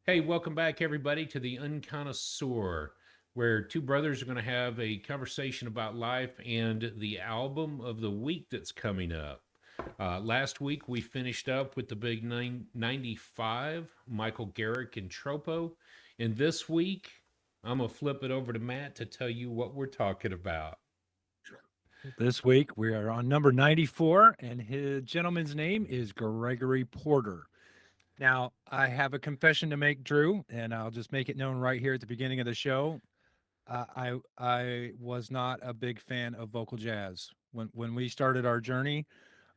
Hey, welcome back, everybody, to the Unconnoisseur, where two brothers are going to have a conversation about life and the album of the week that's coming up. Last week, we finished up with the big 95, Michael Garrick and Tropo. And this week, I'm going to flip it over to Matt to tell you what we're talking about. This week we are on number 94, and his gentleman's name is Gregory Porter. Now, I have a confession to make, Drew, and I'll just make it known right here at the beginning of the show. I was not a big fan of vocal jazz when we started our journey.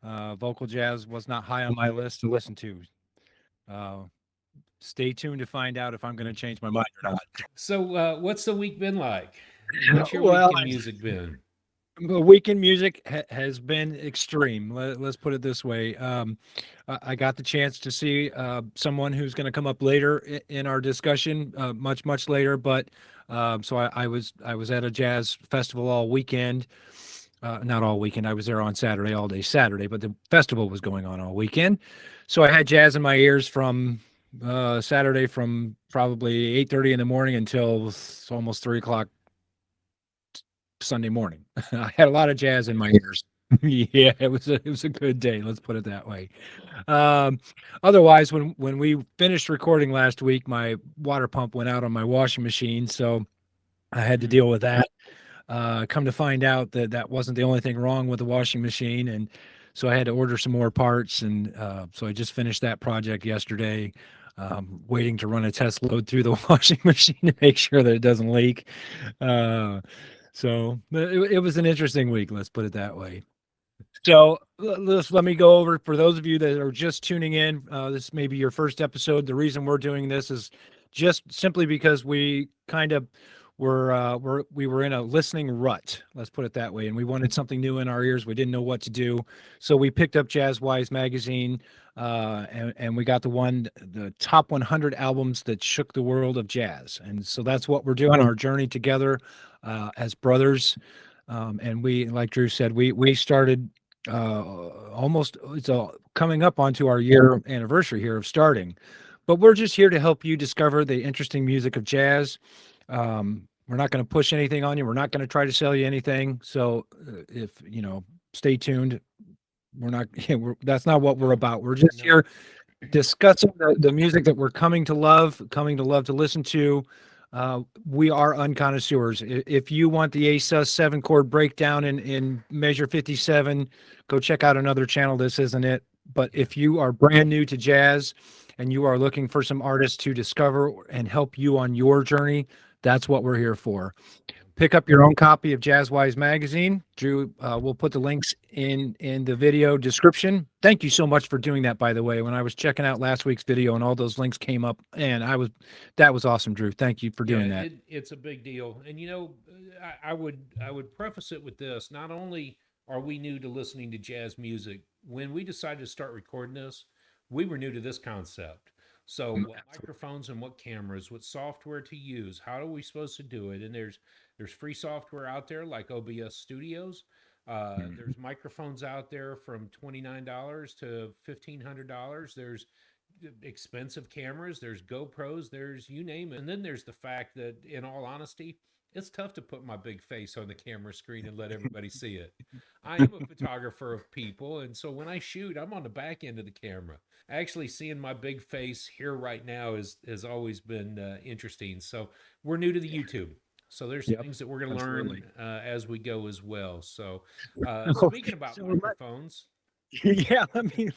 Vocal jazz was not high on my list to listen to. Uh, Stay tuned to find out if I'm going to change my mind or not. So, what's the week been like? What's your Well, week in music been? the weekend music has been extreme. Let's put it this way. I got the chance to see someone who's going to come up later in our discussion, much later. But so I was at a jazz festival all weekend. Not all weekend. I was there on Saturday, all day Saturday, but the festival was going on all weekend. So I had jazz in my ears from Saturday, from probably 8:30 in the morning until almost 3 o'clock Sunday morning. I had a lot of jazz in my ears. Yeah, it was a good day. Let's put it that way. Um, Otherwise, when we finished recording last week, my water pump went out on my washing machine, so I had to Mm. deal with that. Come to find out that that wasn't the only thing wrong with the washing machine, and so I had to order some more parts, and so I just finished that project yesterday. Waiting to run a test load through the washing machine to make sure that it doesn't leak. Uh, it was an interesting week, let's put it that way. So let me go over for those of you that are just tuning in. This may be your first episode. The reason we're doing this is just simply because we kind of we were in a listening rut. Let's put it that way, and we wanted something new in our ears. We didn't know what to do, so we picked up Jazzwise magazine, and we got the top 100 albums that shook the world of jazz. And so that's what we're doing. Our journey together as brothers. And we, like Drew said, we started almost it's coming up onto our year anniversary here of starting, but we're just here to help you discover the interesting music of jazz. We're not going to push anything on you. We're not going to try to sell you anything. So if you know, stay tuned. We're not. That's not what we're about. We're just No. here discussing the music that we're coming to love to listen to. We are unconnoisseurs. If you want the ASUS 7 chord breakdown in measure 57, go check out another channel. This isn't it. But if you are brand new to jazz and you are looking for some artists to discover and help you on your journey, that's what we're here for. Pick up your own copy of Jazzwise magazine. Drew, we'll put the links in the video description. Thank you so much for doing that, by the way. When I was checking out last week's video and all those links came up, and that was awesome, Drew. Thank you for Yeah, doing that. it's a big deal, and I would preface it with this: not only are we new to listening to jazz music, when we decided to start recording this, we were new to this concept. So, what microphones and what cameras, what software to use, how are we supposed to do it? And there's free software out there like OBS Studios. Mhm. There's microphones out there from $29 to $1,500. There's expensive cameras, there's GoPros, there's you name it. And then there's the fact that, in all honesty, it's tough to put my big face on the camera screen and let everybody see it. I am a photographer of people, and so when I shoot, I'm on the back end of the camera. Actually, seeing my big face here right now has always been interesting. So we're new to the YouTube. So there's Yep, things that we're going to learn absolutely. as we go as well. So Oh, speaking about so microphones, yeah, let me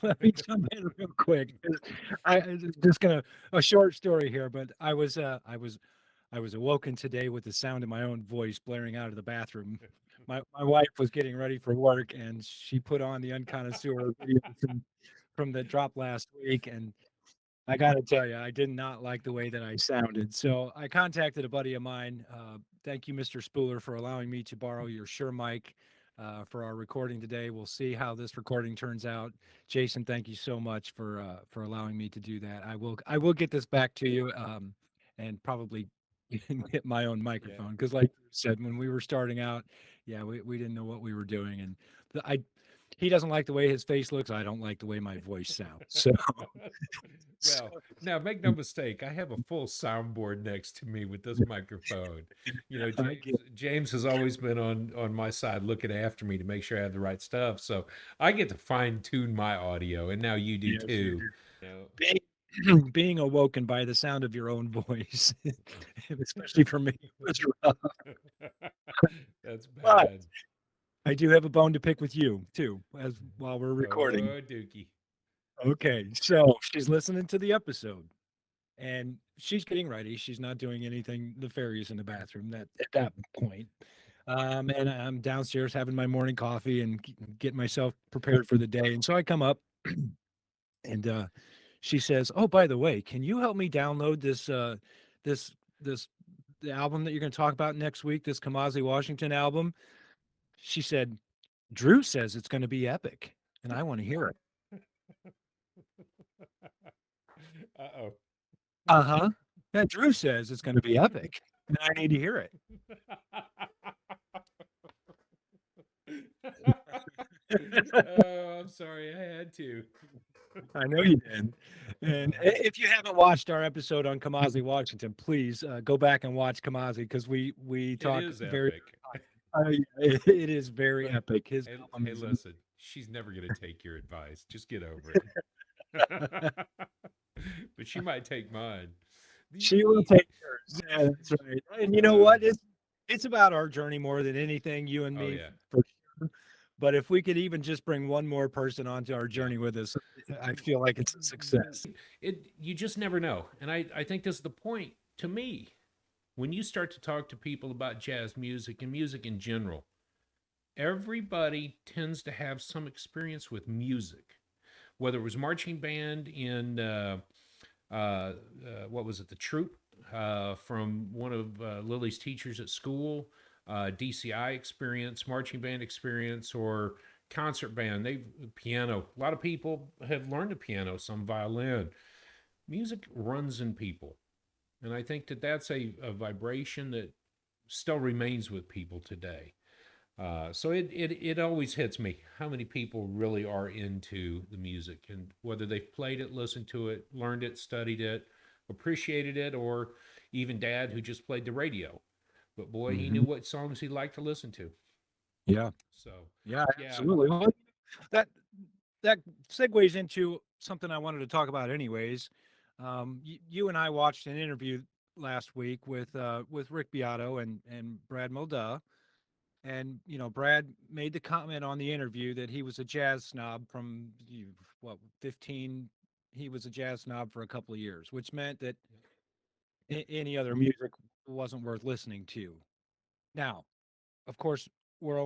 jump in real quick. 'Cause I'm just gonna a short story here, but I was awoken today with the sound of my own voice blaring out of the bathroom. My wife was getting ready for work, and she put on the Unconnoisseur video from the drop last week, and I gotta tell you, I did not like the way that I sounded. So I contacted a buddy of mine. Thank you, Mr. Spooler, for allowing me to borrow your Shure mic for our recording today. We'll see how this recording turns out. Jason, thank you so much for allowing me to do that. I will get this back to you, and probably get my own yeah. microphone, because, like you said, when we were starting out, yeah, we didn't know what we were doing, and the, I he doesn't like the way his face looks. I don't like the way my voice sounds. So, Well, now make no mistake, I have a full soundboard next to me with this microphone. I get, James has always been on my side looking after me to make sure I have the right stuff. So I get to fine tune my audio, and now you do yes, you too. do. You know, Being awoken by the sound of your own voice, especially for me, was rough. that's But bad. I do have a bone to pick with you too, as while we're recording. Oh, Dookie. Okay, so she's listening to the episode and she's getting ready. She's not doing anything nefarious in the bathroom at that point. And I'm downstairs having my morning coffee and getting myself prepared for the day. And so I come up and she says, "Oh, by the way, can you help me download this this the album that you're going to talk about next week? This Kamasi Washington album?" She said, "Drew says it's going to be epic, and I want to hear it." Uh-oh. Uh huh. Yeah, Drew says it's going to be epic, and I need to hear it. Oh, I'm sorry, I had to. I know you did. And if you haven't watched our episode on Kamasi Washington, please go back and watch Kamasi because we It talk is very. epic. It is very epic. His Hey, album hey, is listen, she's never going to take your advice. Just get over it. But she might take mine. she will take yours. Yeah, that's right. And you know what? It's about our journey more than anything, you and Oh me, yeah, for sure. But if we could even just bring one more person onto our yeah. journey with us, I feel like it's a success. You just never know, and I think this is the point to me. When you start to talk to people about jazz music and music in general, everybody tends to have some experience with music, whether it was marching band in what was it, the troop from one of Lily's teachers at school, DCI experience, marching band experience, or concert band. They piano. A lot of people have learned the piano, some violin. Music runs in people, and I think that that's a vibration that still remains with people today. So it always hits me how many people really are into the music, and whether they've played it, listened to it, learned it, studied it, appreciated it, or even Dad who just played the radio. But boy, he knew Mhm. what songs he liked to listen to. Yeah. So Yeah, yeah, absolutely. Well, that that segues into something I wanted to talk about, anyways. You and I watched an interview last week with Rick Beato and Brad Mulda, and Brad made the comment on the interview that he was a jazz snob from what 15. He was a jazz snob for a couple of years, which meant that any other music wasn't worth listening to. Now, of course, we're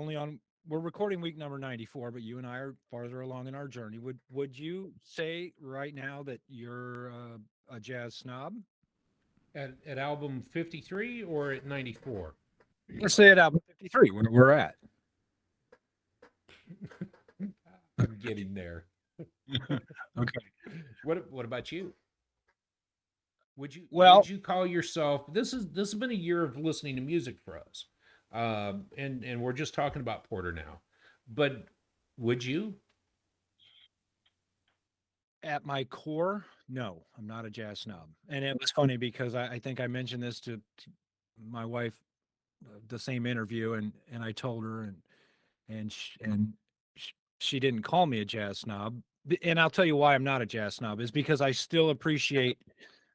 recording week number 94, but you and I are farther along in our journey. Would you say right now that you're a jazz snob? at album 53 or at 94. Let's say at album 53, where we're at. I'm getting there. Okay. What about you? Would Well, you call yourself, this has been a year of listening to music for us, and we're just talking about Porter now, but would you? at my core, no, I'm not a jazz snob. And it was funny because I think I mentioned this to my wife, the same interview, and I told her, and she didn't call me a jazz snob. And I'll tell you why I'm not a jazz snob is because I still appreciate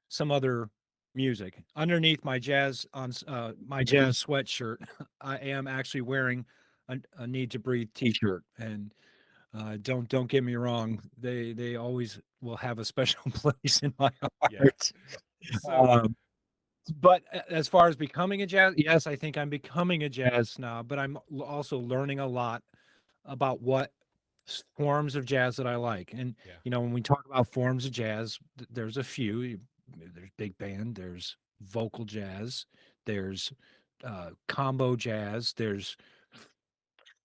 some other music. Underneath my my jazz sweatshirt, I am actually wearing a Need to Breathe T-shirt, and don't get me wrong, they always will have a special place in my Yeah. heart. So Um, but as far as becoming a jazz, yes, I think I'm becoming a jazz snob, but I'm also learning a lot about what forms of jazz that I like. And yeah, when we talk about forms of jazz, there's a few. There's big band, there's vocal jazz, there's combo jazz, there's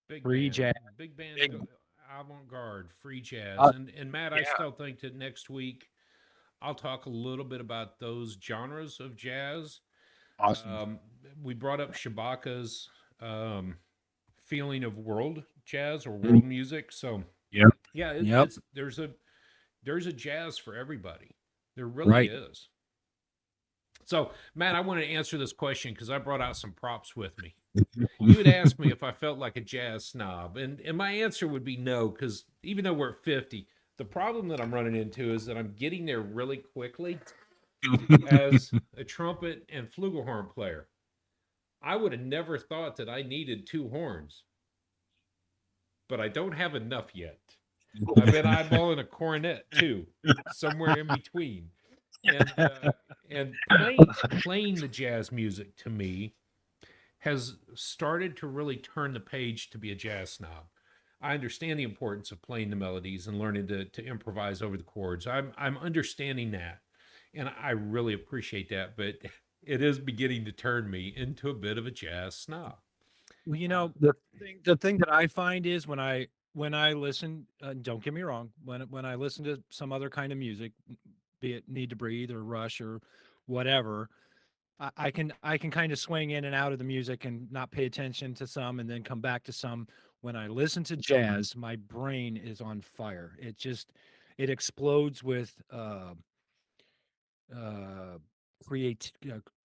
big free band, jazz, big band, big. avant-garde, free jazz, Uh, and Matt, I yeah, still think that next week I'll talk a little bit about those genres of jazz. awesome. Um, we brought up Shabaka's um, feeling of world jazz or Mhm. world music. So Yep. yeah, Yep. it's there's a jazz for everybody. There really Right. is. So, Matt, I want to answer this question because I brought out some props with me. You had asked me if I felt like a jazz snob, and my answer would be no, because even though we're at 50, the problem that I'm running into is that I'm getting there really quickly as a trumpet and flugelhorn player. I would have never thought that I needed two horns, but I don't have enough yet. I've been eyeballing a cornet too, somewhere in between, and playing the jazz music to me has started to really turn the page to be a jazz snob. I understand the importance of playing the melodies and learning to improvise over the chords. I'm understanding that, and I really appreciate that. But it is beginning to turn me into a bit of a jazz snob. Well, Uh, the thing that I find is when I listen, don't get me wrong, when I listen to some other kind of music, be it Need to Breathe or Rush or whatever, I can kind of swing in and out of the music and not pay attention to some and then come back to some. When I listen to jazz, my brain is on fire. It explodes with uh,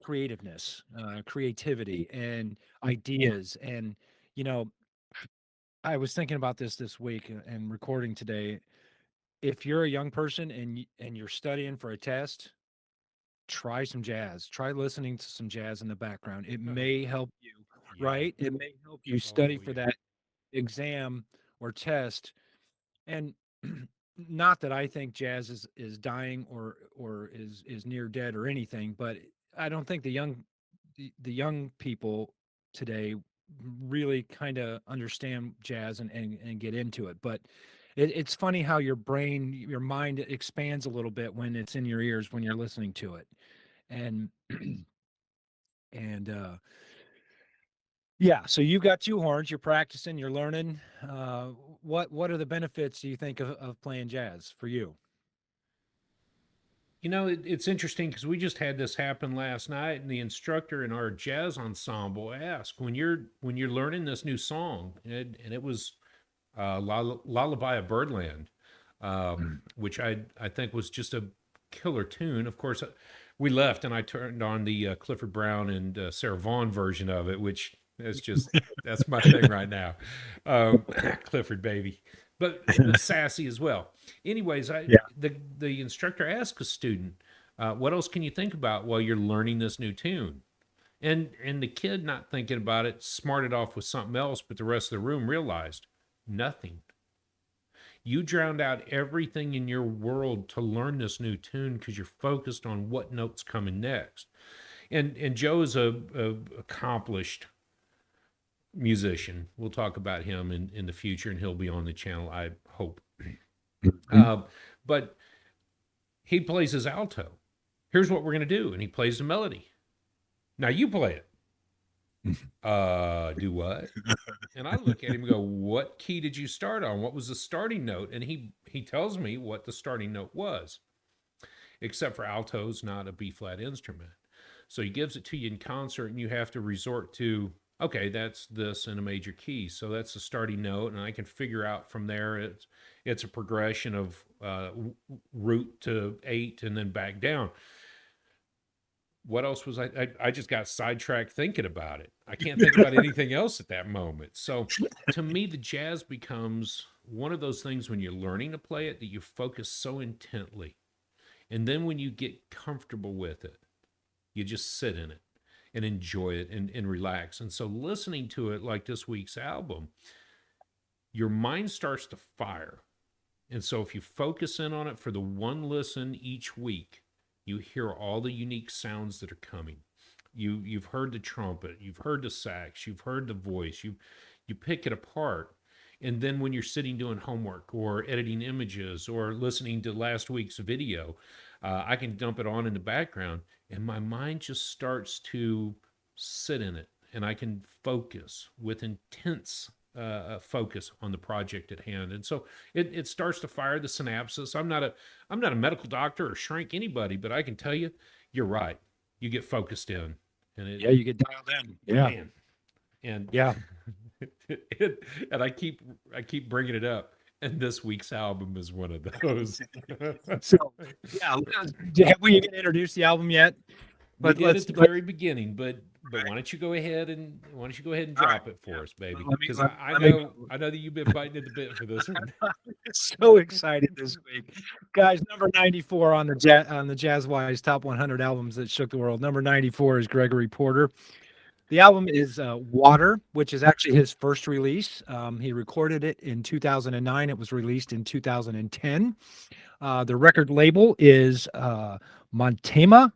creativeness, creativity, and ideas. And you know, I was thinking about this week and recording today. If you're a young person and you're studying for a test, try some jazz. Try listening to some jazz in the background. It may help you, yeah. right? It may help you study Oh for yeah. that exam or test. And not that I think jazz is dying or is near dead or anything, but I don't think the young people today really kind of understand jazz and get into it. But it's funny how your mind expands a little bit when it's in your ears when you're listening to it. And and yeah, so you've got two horns, you're practicing, you're learning. What are the benefits do you think of playing jazz for you? It's interesting because we just had this happen last night, and the instructor in our jazz ensemble asked when you're learning this new song, and it was Lullaby of Birdland, which I think was just a killer tune. Of course, we left, and I turned on the Clifford Brown and Sarah Vaughan version of it, which is just that's my thing right now. Clifford baby, but sassy as well. Anyways, Yeah. the instructor asked a student, "What else can you think about while you're learning this new tune?" And the kid, not thinking about it, smarted off with something else, but the rest of the room realized nothing. You drowned out everything in your world to learn this new tune because you're focused on what note's coming next. And Joe is a accomplished musician. We'll talk about him in the future, and he'll be on the channel, I hope. Mhm. Uh, but he plays his alto. Here's what we're going to do. And he plays the melody. Now you play it. Do what? And I look at him and go, "What key did you start on? What was the starting note?" And he tells me what the starting note was, except for alto's not a B flat instrument. So he gives it to you in concert, and you have to resort to, okay, that's this in a major key. So that's the starting note, and I can figure out from there it's a progression of root to eight and then back down. What else was I just got sidetracked thinking about it. I can't think about anything else at that moment. So to me, the jazz becomes one of those things when you're learning to play it that you focus so intently. And then when you get comfortable with it, you just sit in it and enjoy it and relax. And so listening to it like this week's album, your mind starts to fire. And so if you focus in on it for the one listen each week, you hear all the unique sounds that are coming. You've heard the trumpet, you've heard the sax, you've heard the voice, you pick it apart. And then when you're sitting doing homework or editing images or listening to last week's video, I can dump it on in the background and my mind just starts to sit in it and I can focus with intense focus on the project at hand. And so it starts to fire the synapses. I'm not a medical doctor or shrink anybody, but I can tell you, you're right. You get focused in, and Yeah, you get dialed in. Yeah. man, and Yeah. And I keep bringing it up. And this week's album is one of those. So, yeah, have we even introduced the album yet? We did at the Let's very beginning, but why don't you go ahead and all right. drop it Yeah. for us, baby? Let me Because let me I let me know I know that you've been biting at the bit for this one. so excited this week. Guys, number 94 on the Jazzwise Top 100 albums that shook the world. Number 94 is Gregory Porter. The album is Water, which is actually his first release. He recorded it in 2009. It was released in 2010. The record label is Motéma,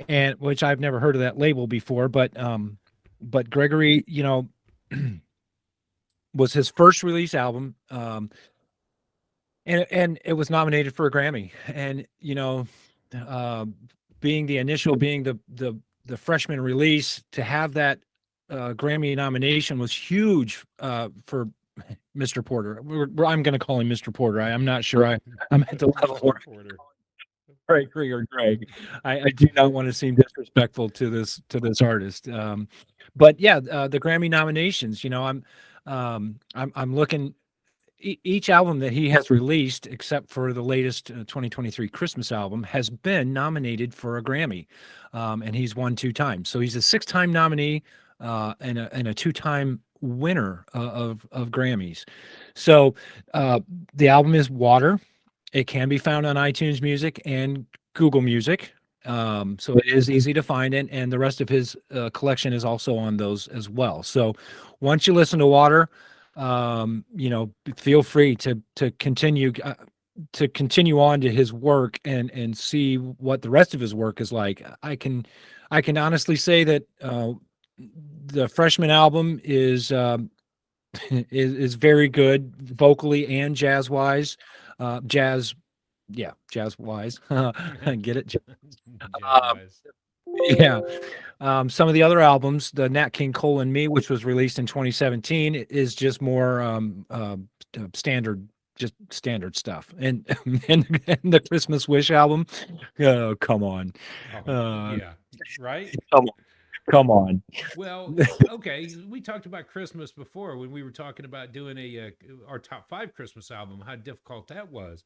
and which I've never heard of that label before, but Gregory, was his first release album, and it was nominated for a Grammy. And uh, being the freshman release, to have that Grammy nomination was huge for Mr. Porter. I'm going to call him Mr. Porter. I'm not sure I'm at the level Mr. where Porter. Gregory or Greg. I do not want to seem disrespectful to this artist. But yeah, the Grammy nominations. I'm looking. Each album that he has released, except for the latest 2023 Christmas album, has been nominated for a Grammy, and he's won 2 times. So he's a 6-time nominee and a 2-time winner of Grammys. So the album is Water. It can be found on iTunes Music and Google Music. So it is easy to find it, and the rest of his collection is also on those as well. So once you listen to Water, feel free to continue on to his work and see what the rest of his work is like. I can honestly say that the freshman album is is very good vocally and jazz wise. Jazz, yeah, jazz wise. Get it? Um, Jazzwise. yeah. Some of the other albums, the Nat King Cole and Me, which was released in 2017, is just more standard, just standard stuff. And and the Christmas Wish album, oh come on, Oh, uh, yeah. Right? come on, come on. Well, okay. We talked about Christmas before when we were talking about doing our top 5 Christmas album, how difficult that was.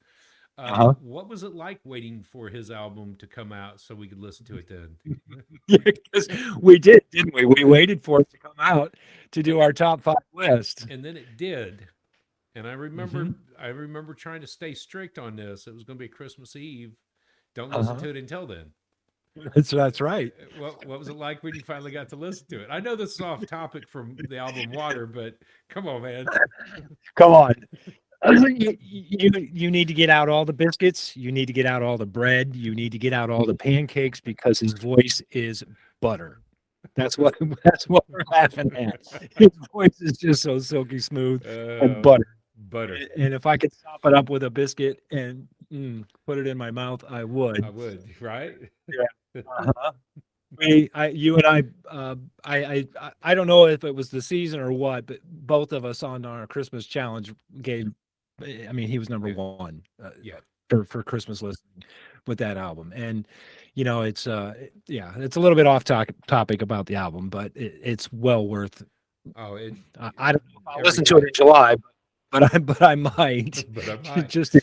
Uh-huh. What was it like waiting for his album to come out so we could listen to it then? Yeah, because we did, didn't we? We waited for it to come out to do our top 5 list. And then it did. And Hmm. I remember trying to stay strict on this. It was going to be Christmas Eve. Don't listen Uh-huh. to it until then. That's right. What was it like when you finally got to listen to it? I know this is off topic from the album Water, but come on, man. Come on. You need to get out all the biscuits. You need to get out all the bread. You need to get out all the pancakes because his voice is butter. That's what that's what we're laughing at. His voice is just so silky smooth and Uh, butter. Butter. And if I could sop it up with a biscuit and put it in my mouth, I I would. would, right? Yeah. Uh-huh. You and I don't know if it was the season or what, but both of us on our Christmas challenge gave. I mean, he was number Yeah, one yeah. for Christmas listening with that album, and yeah, it's a little bit off topic about the album, but it's well worth. Oh, I don't know if I'll every listen to it time. in July, but I might But I might. just to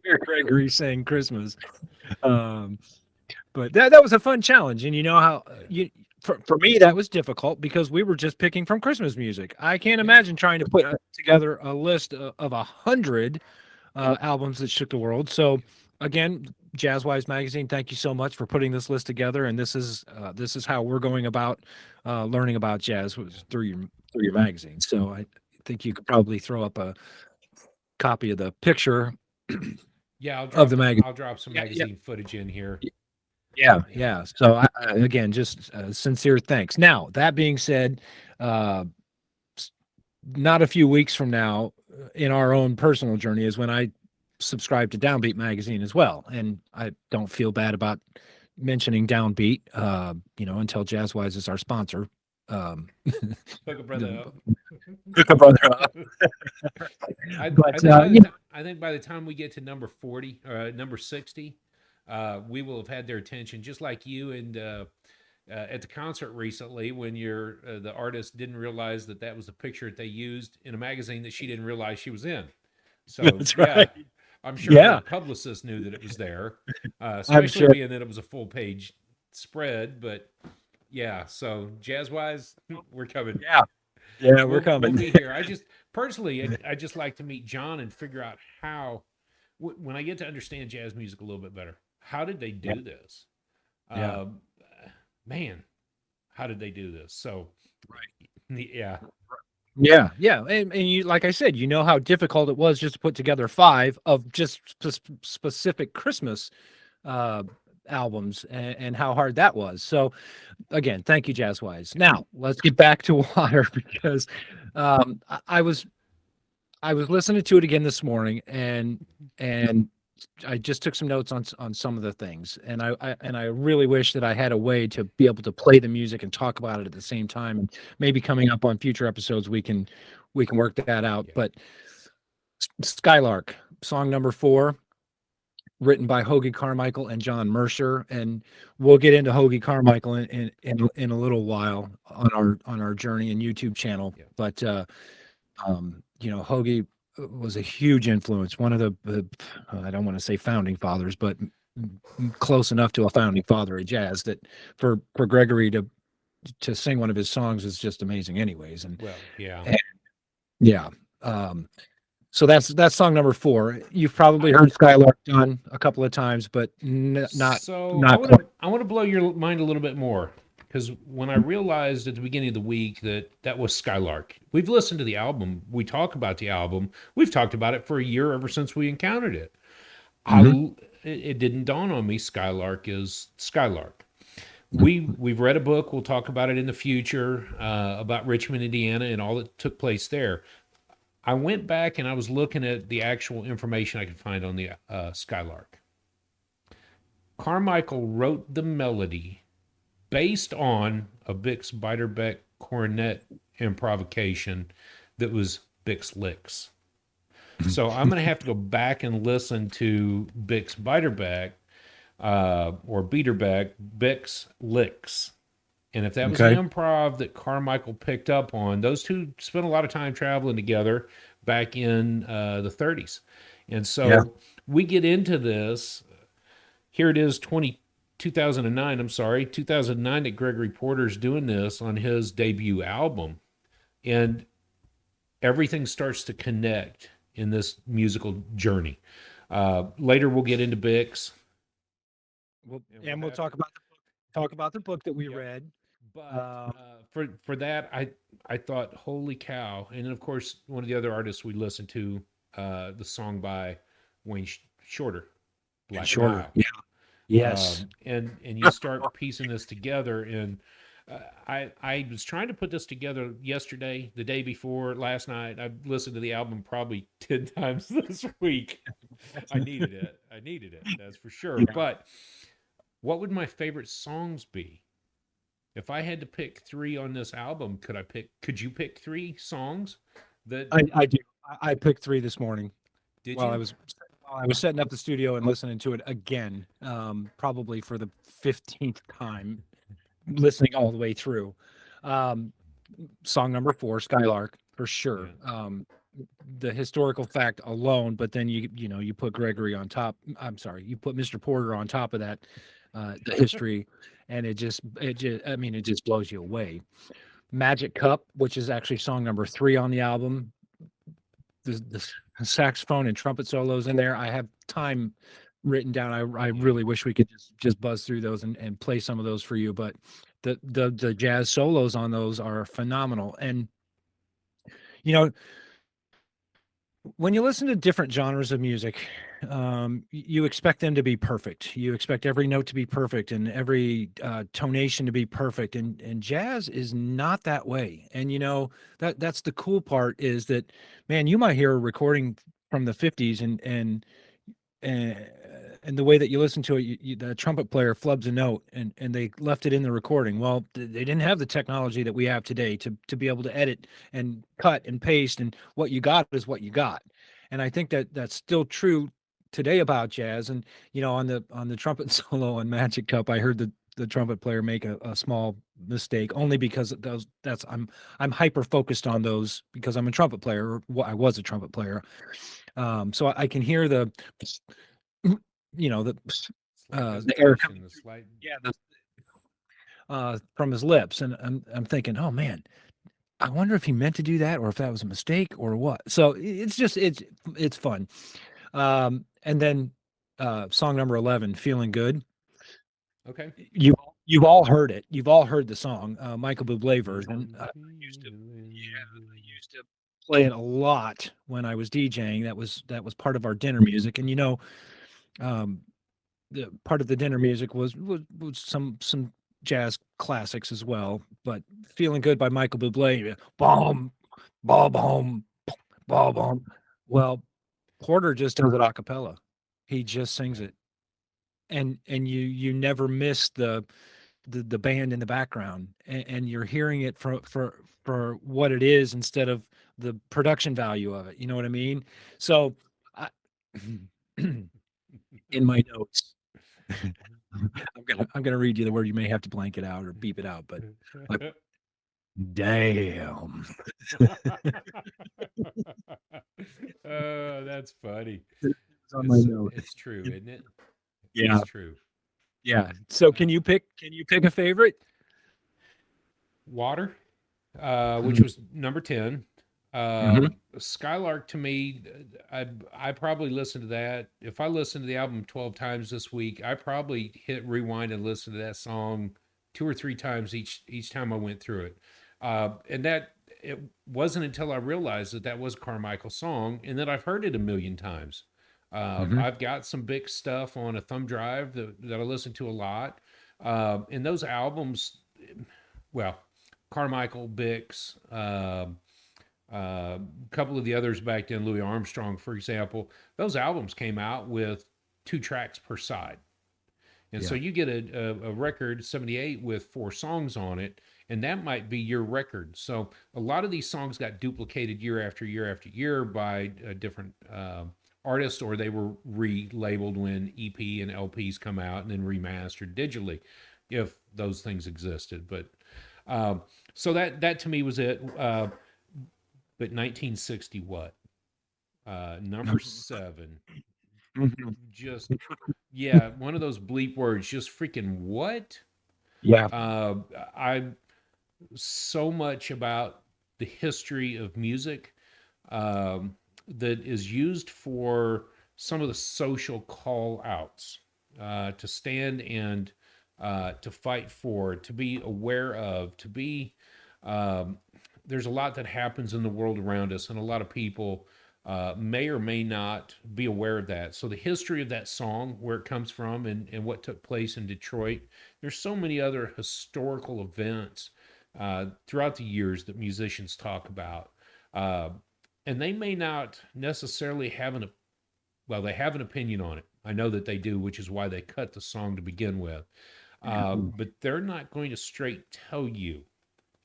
hear Gregory saying Christmas. Um, but that was a fun challenge, and you know how you for me that was difficult because we were just picking from Christmas music. I can't Yeah. imagine trying to put together a list of 100 albums that shook the world. So again, Jazzwise Magazine, thank you so much for putting this list together, and this is how we're going about learning about jazz was through your magazine. So I think you could probably throw up a copy of the picture Yeah, of the magazine. I'll drop some Yeah, yeah. magazine footage in here. Yeah, Yeah. yeah. So again, just sincere thanks. Now, that being said, uh, not a few weeks from now, in our own personal journey, is when I subscribe to Downbeat magazine as well, and I don't feel bad about mentioning Downbeat. Until Jazzwise is our sponsor. Um, Hook a brother the, up. Pick a brother up. But I think by the time we get to number 40 or number 60, we will have had their attention just like you and at the concert recently when the artist didn't realize that that was the picture that they used in a magazine that she didn't realize she was in. So That's yeah, right. I'm sure her Yeah, publicist knew that it was there, I'm especially sure. being that it was a full page spread. But yeah, so Jazzwise, we're coming. Yeah, yeah, we're We'll coming. be here. I just personally, I just like to meet John and figure out how when I get to understand jazz music a little bit better. How did they Yeah, do this? yeah, Um, Man, how did they do this? So right. yeah, Yeah, yeah, and you, like I said, you know how difficult it was just to put together 5 of just specific Christmas uh, albums, and how hard that was. So again, thank you, Jazzwise. Now let's get back to water because I was listening to it again this morning, and I just took some notes on some of the things, and I really wish that I had a way to be able to play the music and talk about it at the same time. And maybe coming up on future episodes, we can work that out. yeah, But Skylark, song number 4, written by Hoagie Carmichael and John Mercer, and we'll get into Hoagie Carmichael in a little while on our journey and YouTube channel. yeah. But Hoagie was a huge influence, one of the I don't want to say founding fathers, but close enough to a founding father of jazz that for Gregory to sing one of his songs is just amazing, anyways. Well, yeah. And yeah, um, so that's song number 4. You've probably I heard Skylark done a couple of times, but so not quite. I want to blow your mind a little bit more because when I realized at the beginning of the week that that was Skylark, we've listened to the album, we talk about the album, we've talked about it for a year ever since we encountered it. Mhm. It didn't dawn on me Skylark is Skylark. Mhm. We've read a book. We'll talk about it in the future about Richmond, Indiana, and all that took place there. I went back and I was looking at the actual information I could find on the Skylark. Carmichael wrote the melody based on a Bix Beiderbecke cornet improvisation that was Bix licks. So I'm going to have to go back and listen to Bix Beiderbecke or Biederbeck, Bix licks. And if that was the Okay. improv that Carmichael picked up on, those two spent a lot of time traveling together back in the 30s. And Yeah. so we get into this. Here it is, 2009, I'm sorry, 2009 that Gregory Porter's doing this on his debut album. And everything starts to connect in this musical journey. Later, we'll get into Bix. And we'll And we'll have, talk about the book that we yep. read. But Um, for that, I thought, holy cow! And then of course, one of the other artists we listened to, the song by Wayne Shorter, and Black shorter. Nile, Yeah. Yes. and you start piecing this together. And I was trying to put this together yesterday, the day before, last night. I've listened to the album probably 10 times this week. I needed it. I needed it. That's for sure. Yeah. But what would my favorite songs be? If I had to pick 3 on this album, could you pick 3 songs that I do. I picked 3 this morning did while I you? was setting up the studio and listening to it again, probably for the 15th time, listening all the way through. Um, Song number 4, Skylark, for sure. Yeah. The historical fact alone, but then you put Gregory on top. I'm sorry, you put Mr. Porter on top of that, the history, and it just blows you away. Magic Cup, which is actually song number 3 on the album. The saxophone and trumpet solos in there. I have time written down. I Yeah. really wish we could just buzz through those and play some of those for you. But the jazz solos on those are phenomenal. And you know, when you listen to different genres of music, you expect them to be perfect. You expect every note to be perfect and every tonation to be perfect. And jazz is not that way. And that's the cool part is that, man, you might hear a recording from the 50s and and the way that you listen to it, the trumpet player flubs a note and they left it in the recording. Well, they didn't have the technology that we have today to be able to edit and cut and paste, and what you got is what you got. And I think that that's still true today about jazz. And on the trumpet solo on Magic Cup, I heard the trumpet player make a small mistake, only because that's I'm hyper focused on those because I'm a trumpet player, or I was a trumpet player. So I can hear the, you know, Slight the air hesitation, coming the through, slight. yeah, from his lips, and I'm thinking, oh man, I wonder if he meant to do that, or if that was a mistake, or what. So it's just it's fun. And then song number 11, "Feeling Good." Okay. You you've all heard it. You've all heard the song, Michael Bublé version. I'm Used to feeling I good. used to play it a lot when I was DJing. That was part of our dinner music, and um, the part of the dinner music was some jazz classics as well. But "Feeling Good" by Michael Bublé, bomb, bomb, bomb, bomb, bomb. Well, Porter just does it a cappella. He just sings Okay. it, and you never miss the band in the background, and you're hearing it for what it is instead of the production value of it. You know what I mean? So, I, in my notes, I'm gonna read you the word. You may have to blank it out or beep it out, but like, damn, Oh, that's funny. it's on my note. It's true, isn't it? Yeah, It's true. yeah. So Uh, can you pick a favorite? Water, which Mhm, was number 10. mhm, Skylark to me, I probably listened to that. If I listened to the album 12 times this week, I probably hit rewind and listened to that song two or three times each time I went through it. And that it wasn't until I realized that that was a Carmichael song and that I've heard it a million times. mhm. I've got some big stuff on a thumb drive that I listen to a lot. And those albums, well, Carmichael, Bix, a couple of the others back then, Louis Armstrong, for example, those albums came out with two tracks per side. And so Yeah. you get a record, 78, with four songs on it, and that might be your record. So a lot of these songs got duplicated year after year after year by different artists, or they were relabeled when EP and LPs come out and then remastered digitally, if those things existed. But um, so that to me was it. But 1960, what? Number 7. Mhm. Just, yeah, one of those bleep words. Just freaking what? Yeah. Uh, I so much about the history of music that is used for some of the social call outs to stand and to fight for, to be aware of, to be. Um, there's a lot that happens in the world around us, and a lot of people may or may not be aware of that. So, the history of that song, where it comes from, and what took place in Detroit, there's so many other historical events throughout the years that musicians talk about. Uh, and they may not necessarily have well, they have an opinion on it. I know that they do, which is why they cut the song to begin with. But they're not going to straight tell you.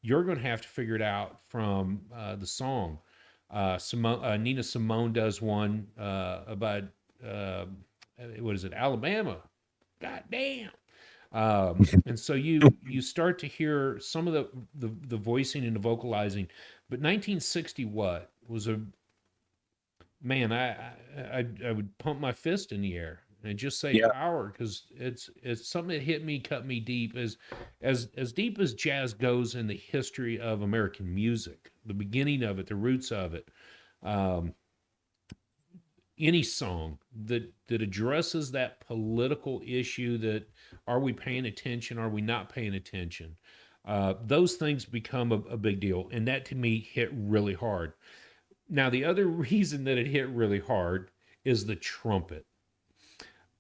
You're going to have to figure it out from the song. Nina Simone does one about uh, what is it, Alabama? God damn. And so you start to hear some of the voicing and the vocalizing. But 1960, what was a man? I would pump my fist in the air and just say Yeah. power, because it's something that hit me, cut me deep, as deep as jazz goes in the history of American music, the beginning of it, the roots of it. Um, any song that addresses that political issue, that are we paying attention, are we not paying attention, those things become a big deal, and that to me hit really hard. Now the other reason that it hit really hard is the trumpet.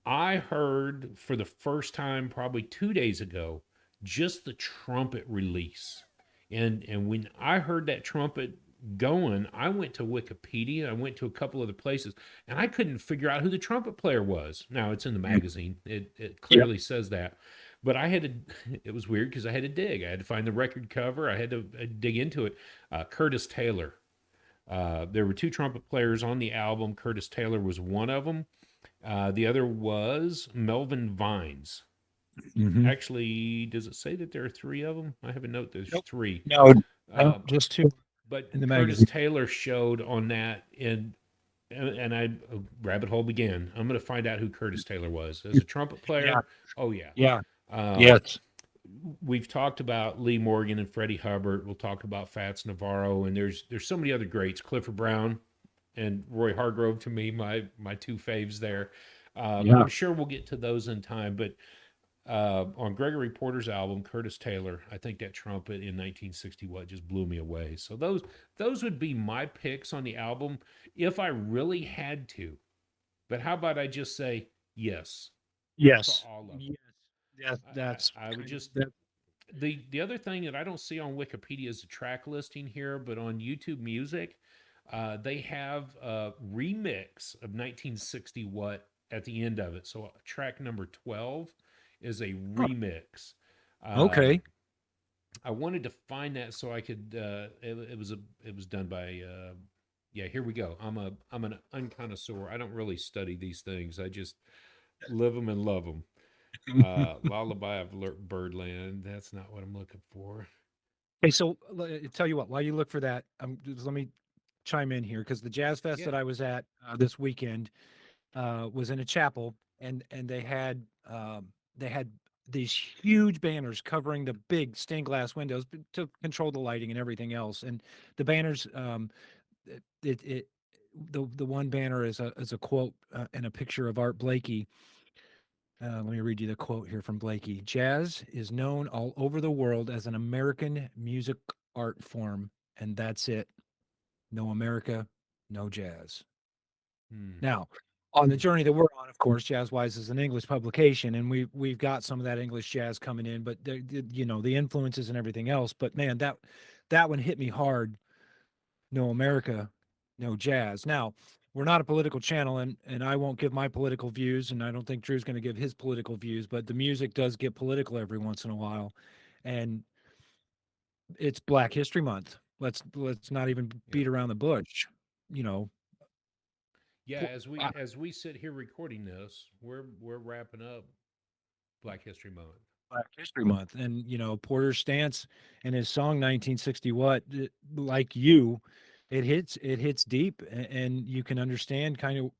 I heard for the first time probably 2 days ago just the trumpet release. And when I heard that trumpet going, I went to Wikipedia, I went to a couple other places, and I couldn't figure out who the trumpet player was. Now it's in the magazine. It Yeah. clearly says that. But I had to, it was weird because I had to dig. I had to find the record cover. I had to dig into it. Curtis Taylor. There were two trumpet players on the album. Curtis Taylor was one of them. The other was Melvin Vines. Hmm. Actually, does it say that there are three of them? I have a note. There's Nope. three. No, no, Uh, just two but in the Curtis magazine. Taylor showed on that, and I rabbit hole began. I'm going to find out who Curtis Taylor was as a trumpet Yeah, player. Oh yeah. yeah, Um, yes. we've talked about Lee Morgan and Freddie Hubbard. We'll talk about Fats Navarro, and there's so many other greats. Clifford Brown and Roy Hargrove, to me, my two faves there. Yeah. I'm sure we'll get to those in time, but on Gregory Porter's album, Curtis Taylor, I think that trumpet in 1960 what just blew me away. So those would be my picks on the album if I really had to. But how about I just say yes to Yes. all of them? Yes. Yes. That's I would kind of just that. the other thing that I don't see on Wikipedia is a track listing here, but on YouTube Music, they have a remix of 1960 What at the end of it. So track number 12 is a Huh. remix. Um, Okay. I wanted to find that so I could. It was done by. Yeah, here we go. I'm an unconnoisseur. I don't really study these things. I just live them and love them. Lullaby of Birdland. That's not what I'm looking for. Hey, so tell you what, while you look for that, just let me chime in here because the Jazz Fest Yeah. that I was at this weekend was in a chapel, and they had these huge banners covering the big stained glass windows to control the lighting and everything else. And the banners, it the one banner is a quote and a picture of Art Blakey. Let me read you the quote here from Blakey. Jazz is known all over the world as an American music art form, and that's it. No America, no jazz. Hmm. Now, on the journey that we're on, of course, Jazzwise is an English publication, and we've got some of that English jazz coming in, but the influences and everything else. But man, that one hit me hard. No America, no jazz. Now, we're not a political channel, and I won't give my political views, and I don't think Drew's going to give his political views. But the music does get political every once in a while, and it's Black History Month. Let's not even Yeah. beat around the bush. You know, Yeah. po- uh, As we sit here recording this, we're wrapping up Black History Month. Black History Month, and Porter's stance and his song 1960 what like you, it hits deep, and you can understand kind of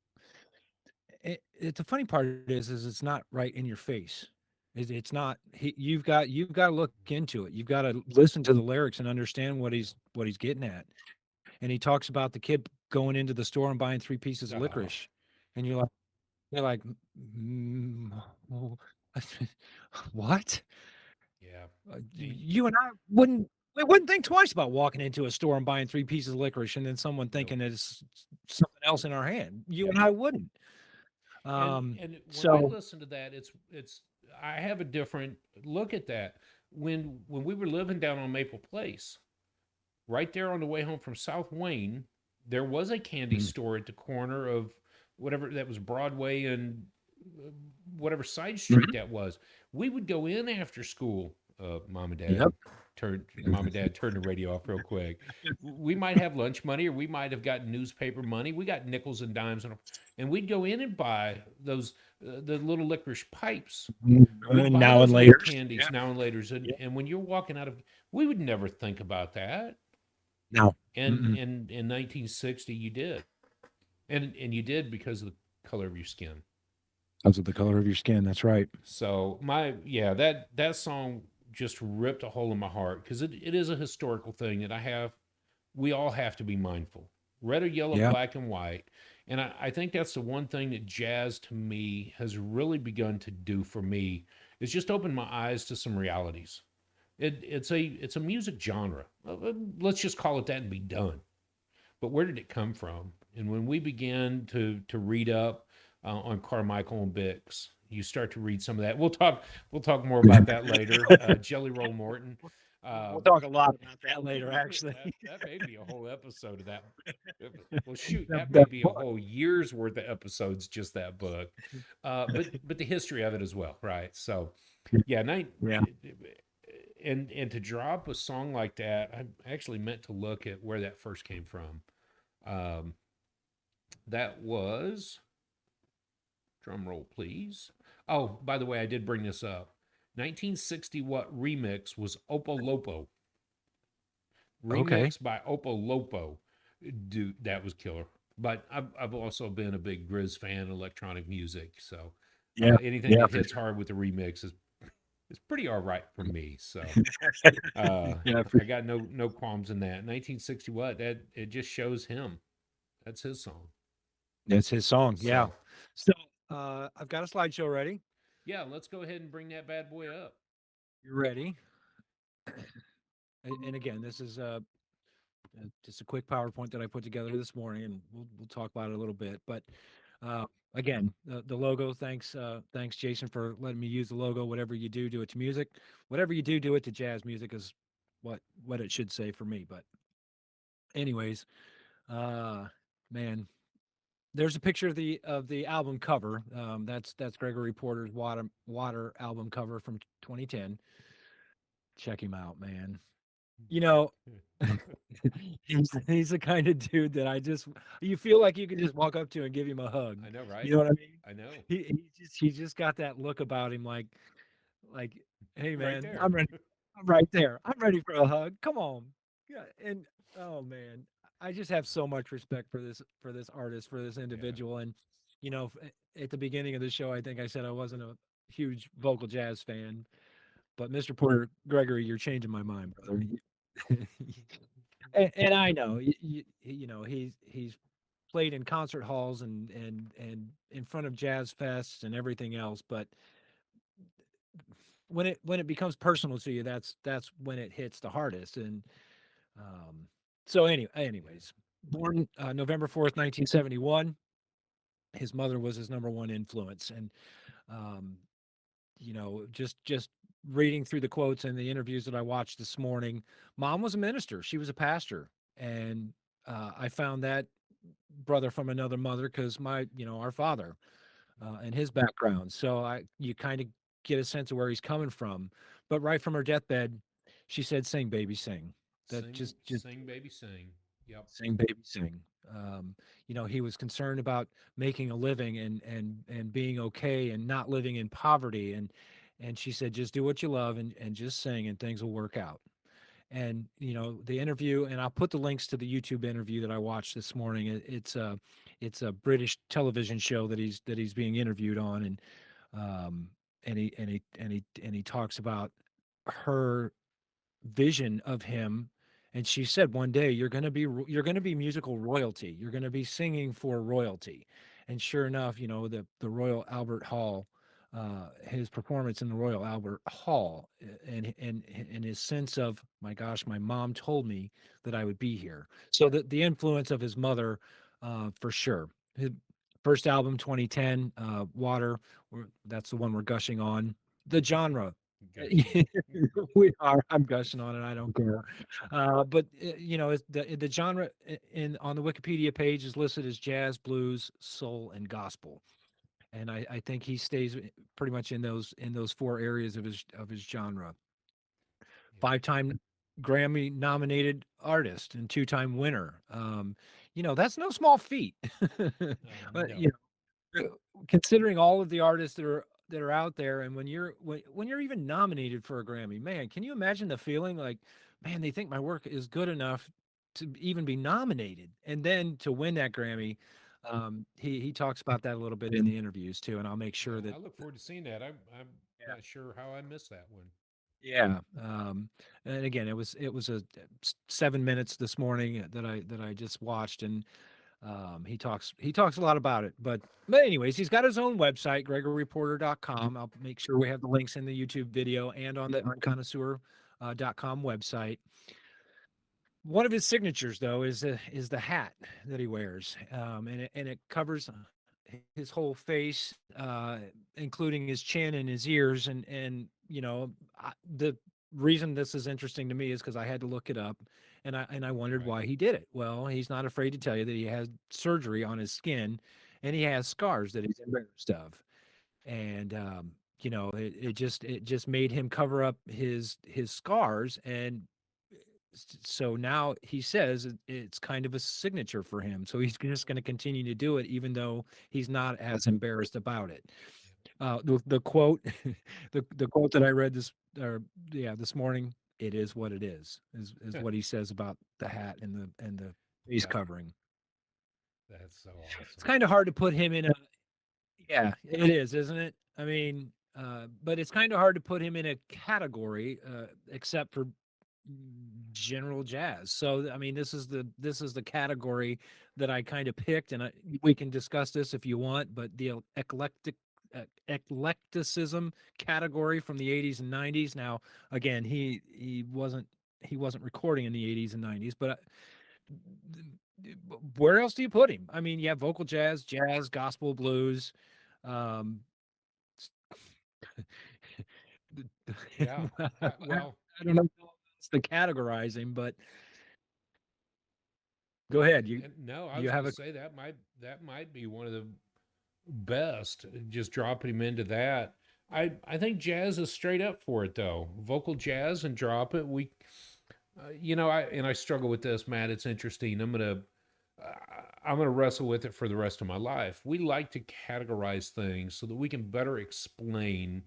the funny part is it's not right in your face. It's not you've got to look into it. You've got to listen to the lyrics and understand what he's getting at. And he talks about the kid going into the store and buying three pieces of Oh, licorice, and you're like, "Mm, oh, what?" yeah. And You and I we wouldn't think twice about walking into a store and buying three pieces of licorice, and then someone nope. thinking that it's something else in our hand. You Yeah. and I wouldn't. And when I So listen to that, it's I have a different look at that. When we were living down on Maple Place, right there on the way home from South Wayne, there was a candy mm, store at the corner of whatever that was Broadway and uh, whatever side street mhm, that was. We would go in after school. yep. Mom and dad turned the radio off real quick. We might have lunch money, or we might have gotten newspaper money. We got nickels and dimes, and we'd go in and buy those the little licorice pipes. We'd buy Now and those little later. candies Yeah. now and later, Yeah. and when you're walking out of, we would never think about that. No. And Mm-mm. in 1960, you did, and you did because of the color of your skin. Because of the color of your skin. That's right. So my yeah, that song just ripped a hole in my heart because it is a historical thing that I have. We all have to be mindful. Red or yellow, Yeah. black and white. And I think that's the one thing that jazz to me has really begun to do for me is just open my eyes to some realities. It's a music genre. Let's just call it that and be done. But where did it come from? And when we began to read up on Carmichael and Bix, you start to read some of that. We'll talk more about that later. Jelly Roll Morton. We'll Uh, talk a lot about that later, actually. that may be a whole episode of that. Well, shoot, That, that may that be a book. whole year's worth of episodes, just that book. But the history of it as well, right? So, yeah, Yeah. and to drop a song like that, I actually meant to look at where that first came from. Um, that was drum roll, please. Oh, by the way, I did bring this up. 1960 What remix was Opolopo. Okay. Remix by Opolopo. Dude, that was killer. But I've also been a big Grizz fan, electronic music. So Yeah. anything Yeah, that for hits hard with the remix is pretty all right for me. So sure. uh, Yeah, for I got no qualms in that. 1960 What, that it just shows him. That's his song. That's his song. Yeah. So So I've got a slideshow ready. yeah, let's go ahead and bring that bad boy up. You ready? And again, this is just a quick PowerPoint that I put together this morning, and we'll talk about it a little bit. But uh, again, the logo. Thanks Jason for letting me use the logo. Whatever you do it to music. Whatever you do it to jazz music is what it should say for me. But anyways, uh, man, there's a picture of the album cover. That's Gregory Porter's Water album cover from 2010. Check him out, man. You know, he's the kind of dude that you feel like you can just walk up to and give him a hug. I know, You right? know what I mean? I know. He just got that look about him like, hey Right man, there. I'm ready. I'm right there. I'm ready for a hug. Come on. Yeah, and oh man, I just have so much respect for this artist, for this Yeah. individual. And at the beginning of the show, I think I said I wasn't a huge vocal jazz fan, but Mr. Porter Gregory, you're changing my mind, brother. And I know he's played in concert halls and in front of jazz fests and everything else, but when it becomes personal to you, that's when it hits the hardest. And um so anyways, born November 4th, 1971. His mother was his number one influence. And um just reading through the quotes and the interviews that I watched this morning, mom was a minister. She was a pastor. And I found that brother from another mother because our father and his background. So you kind of get a sense of where he's coming from. But right from her deathbed, she said, "Sing, baby, sing." That just Sing, baby, sing. Yep. sing, baby, sing. He was concerned about making a living and being okay and not living in poverty. And she said, just do what you love and just sing and things will work out. And the interview, and I'll put the links to the YouTube interview that I watched this morning. It's a British television show that he's being interviewed on. And he talks about her vision of him. And she said, one day you're going to be musical royalty. You're going to be singing for royalty. And sure enough, the Royal Albert Hall, his performance in the Royal Albert Hall, and his sense of, my gosh, my mom told me that I would be here. So the influence of his mother, for sure. His first album, 2010, Water, that's the one we're gushing on. The genre, Gushing. we are. I'm gushing on it. I don't care. But it's the genre in on the Wikipedia page is listed as jazz, blues, soul, and gospel. And I think he stays pretty much in those four areas of his genre. Yeah. 5-time Grammy nominated artist and 2-time winner. That's no small feat. But No. considering all of the artists that are out there, and when you're even nominated for a Grammy, man, can you imagine the feeling? Like, man, they think my work is good enough to even be nominated, and then to win that Grammy. He talks about that a little bit in the interviews too, and I'll make Yeah. sure that. I look forward to seeing that. I'm not sure how I missed that one. Yeah. And again, it was a 7 minutes this morning that I just watched. And he talks a lot about it. But anyways, he's got his own website, gregoryporter.com. I'll make sure we have the links in the YouTube video and on the unconnoisseur.com website. One of his signatures, though, is the hat that he wears, and it covers his whole face, including his chin and his ears. The reason this is interesting to me is because I had to look it up, and I wondered Right. why he did it. Well, he's not afraid to tell you that he has surgery on his skin, and he has scars that he's embarrassed of. And it just made him cover up his scars. And so now he says it's kind of a signature for him. So he's just going to continue to do it, even though he's not as embarrassed about it. The quote, the quote that I read this morning. It is what it is what he says about the hat and the face Yeah, covering. that's so It's awesome. kind of hard to put him in a yeah, it is, isn't it? I mean, but it's kind of hard to put him in a category, except for general jazz. So, I mean, this is the category that I kind of picked, and we can discuss this if you want. But the eclecticism category from the '80s and '90s. Now, again, he wasn't recording in the '80s and '90s, but where else do you put him? I mean, you have vocal jazz, gospel, blues. Um, Yeah. Well, I don't know how else to categorize him, but go ahead. You and no, I you was have going to a say that might be one of the best. Just dropping him into that. I think jazz is straight up for it though. Vocal jazz and drop it. I struggle with this, Matt. It's interesting. I'm gonna wrestle with it for the rest of my life. We like to categorize things so that we can better explain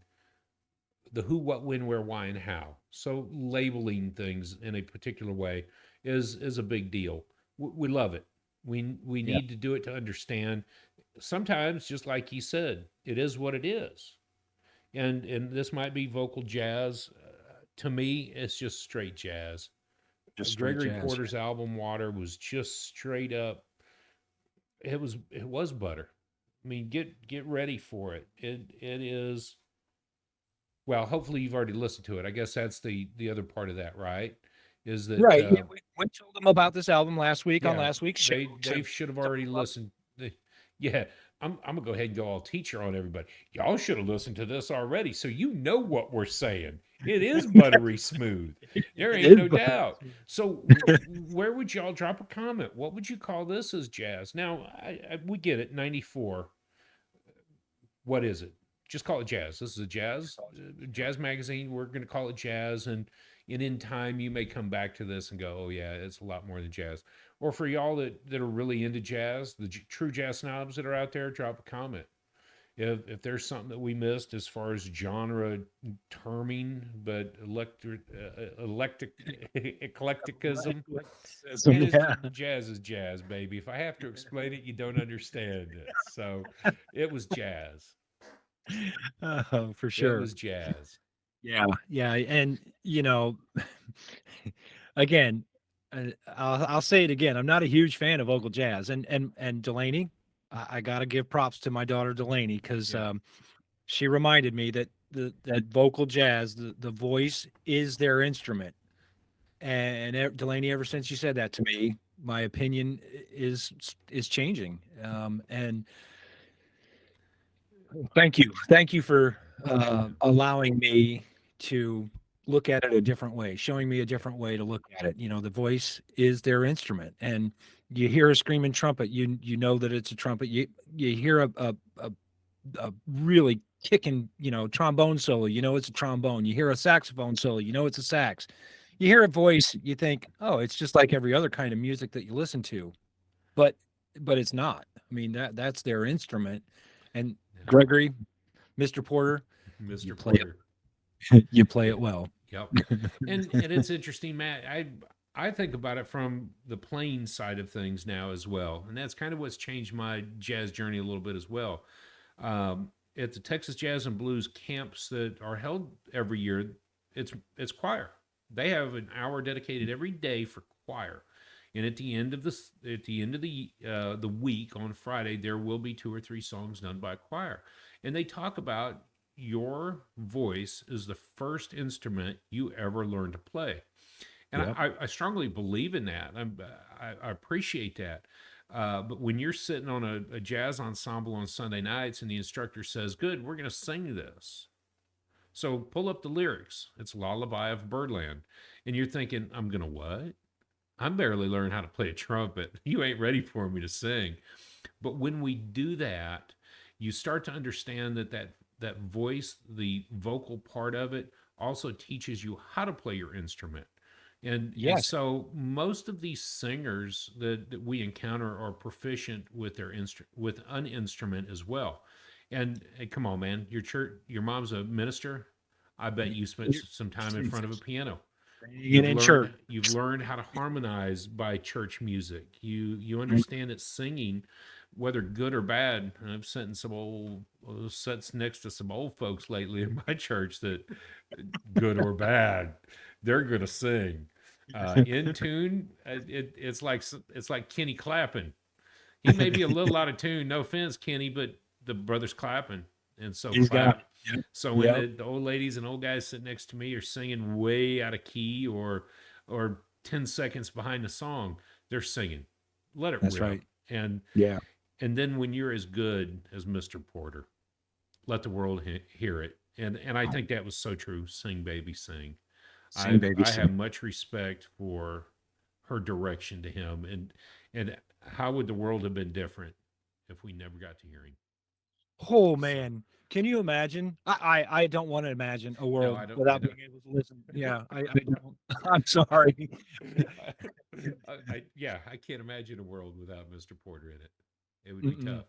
the who, what, when, where, why, and how. So labeling things in a particular way is a big deal. We love it. We yeah, need to do it to understand. Sometimes, just like he said, it is what it is. And this might be vocal jazz. To me, it's just straight jazz. just straight Gregory jazz. Porter's album Water was just straight up. It was butter. I mean, get ready for it. It is. Well, hopefully you've already listened to it. I guess that's the other part of that, right? Is that Right. Yeah, we told them about this album last week on yeah, last week's show they should have to already promote. listened. Yeah, I'm gonna go ahead and go all teacher on everybody. Y'all should have listened to this already, so you know what we're saying. It is buttery smooth. There It ain't is no butter. doubt. So where would y'all drop a comment? What would you call this as jazz? Now we get it. 94. What is it? Just call it jazz. This is a jazz magazine. We're going to call it jazz, and in time you may come back to this and go, oh yeah, it's a lot more than jazz. Or for y'all that are really into jazz, the true jazz snobs that are out there, drop a comment. If there's something that we missed as far as genre terming, but eclecticism, man, it's Yeah. jazz is jazz, baby. If I have to explain it, you don't understand it. So it was jazz. Oh, for It sure. was jazz. Yeah. Yeah. And, again, I'll say it again. I'm not a huge fan of vocal jazz. And Delaney, I got to give props to my daughter Delaney because Yeah. she reminded me that that vocal jazz, the voice is their instrument. And Delaney, ever since you said that to me, my opinion is changing. And thank you for allowing me to look at it a different way, showing me a different way to look at it. The voice is their instrument, and you hear a screaming trumpet, you know that it's a trumpet. You hear a really kicking, trombone solo, it's a trombone. You hear a saxophone solo, it's a sax. You hear a voice, you think, oh, it's just like every other kind of music that you listen to, but it's not. I mean, that's their instrument. And Yeah. Gregory, Mr. Porter, you Mr. play Porter. it you play Yeah. it well. Yep. And it's interesting, Matt. I think about it from the playing side of things now as well, and that's kind of what's changed my jazz journey a little bit as well. At the Texas Jazz and Blues camps that are held every year, it's choir. They have an hour dedicated every day for choir, and at the end of the week on Friday, there will be two or three songs done by choir, and they talk about your voice is the first instrument you ever learn to play. And Yep. I strongly believe in that. I appreciate that. But when you're sitting on a jazz ensemble on Sunday nights and the instructor says, good, we're going to sing this. So pull up the lyrics. It's Lullaby of Birdland. And you're thinking, I'm going to what? I'm barely learning how to play a trumpet. You ain't ready for me to sing. But when we do that, you start to understand that voice, the vocal part of it, also teaches you how to play your instrument. And Yes. so most of these singers that we encounter are proficient with with an instrument as well. And come on, man, your church, your mom's a minister. I bet you spent You're some time in front of a piano. singing in church. You've learned how to harmonize by church music. You understand that singing, whether good or bad. I've sat in some old sits next to some old folks lately in my church that, good or bad, they're gonna sing. In tune, it's like Kenny clapping. He may be a little out of tune. No offense, Kenny, but the brother's clapping, and so He's got clap. it. Yep. So when Yep. the old ladies and old guys sitting next to me are singing way out of key or 10 seconds behind the song, they're singing. Let it That's rip. right. And Yeah. and then when you're as good as Mr. Porter, let the world hear it. And I think that was so true. Sing, baby, sing. Sing, baby, I have sing. much respect for her direction to him, and how would the world have been different if we never got to hear him? Oh So man, can you imagine? I don't want to imagine a no, world I don't. I without don't. being able to listen. Yeah, I don't. I'm sorry. Yeah, I can't imagine a world without Mr. Porter in it. It would be Mm-mm, tough.